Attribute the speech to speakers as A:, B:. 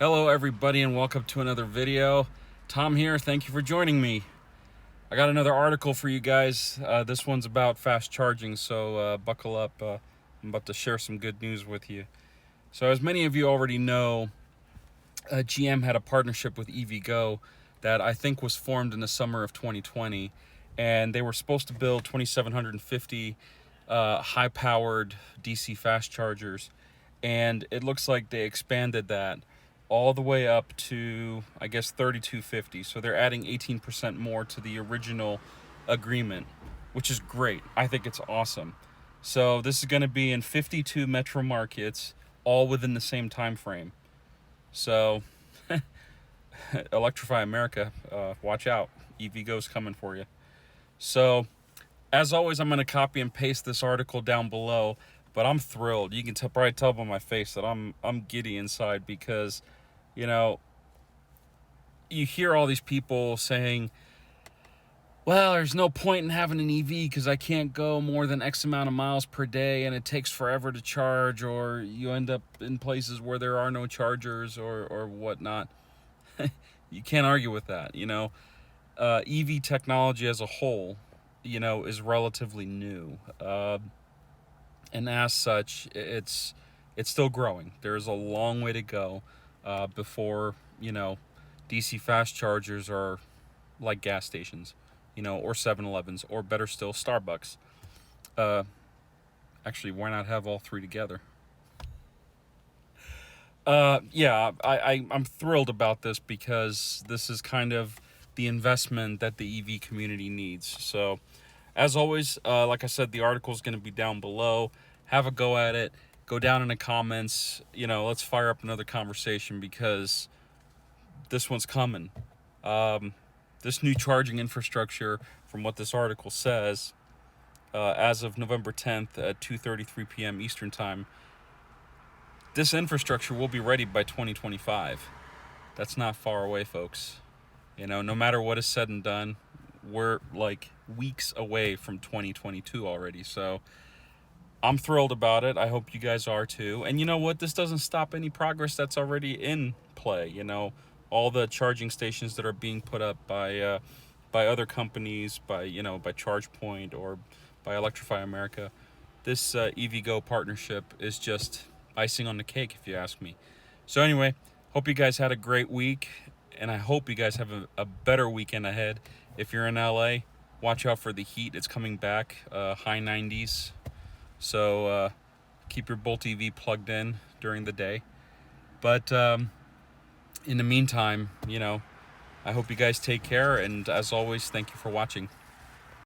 A: Hello everybody and welcome to another video. Tom here, thank you for joining me. I got another article for you guys. This one's about fast charging, so buckle up. I'm about to share some good news with you. So as many of you already know, GM had a partnership with EVgo that I think was formed in the summer of 2020, and they were supposed to build 2,750 high-powered DC fast chargers, and it looks like they expanded that all the way up to, I guess, 3,250. So they're adding 18% more to the original agreement, which is great. I think it's awesome. So this is going to be in 52 metro markets, all within the same time frame. So Electrify America, watch out. EVgo's coming for you. So as always, I'm going to copy and paste this article down below, but I'm thrilled. You can probably tell by my face that I'm giddy inside because, you know, you hear all these people saying, well, there's no point in having an EV because I can't go more than X amount of miles per day and it takes forever to charge, or you end up in places where there are no chargers or whatnot. You can't argue with that, you know. EV technology as a whole, you know, is relatively new. And as such, it's still growing. There's a long way to go before, you know, DC fast chargers are like gas stations, you know, or 7-Elevens, or better still, Starbucks. Actually, why not have all three together? Yeah, I'm thrilled about this because this is kind of the investment that the EV community needs. So, as always, like I said, the article is going to be down below. Have a go at it. Go down in the comments. You know, let's fire up another conversation because this one's coming. This new charging infrastructure, from what this article says, as of November 10th at 2:33 p.m. Eastern Time, this infrastructure will be ready by 2025. That's not far away, folks. You know, no matter what is said and done, we're like weeks away from 2022 already. So I'm thrilled about it. I hope you guys are too. And you know what? This doesn't stop any progress that's already in play. You know, all the charging stations that are being put up by other companies, by ChargePoint or by Electrify America. This EVgo partnership is just icing on the cake, if you ask me. So anyway, hope you guys had a great week, and I hope you guys have a better weekend ahead. If you're in LA, watch out for the heat. It's coming back, high 90s. So keep your Bolt EV plugged in during the day. But in the meantime, you know, I hope you guys take care, and as always, thank you for watching.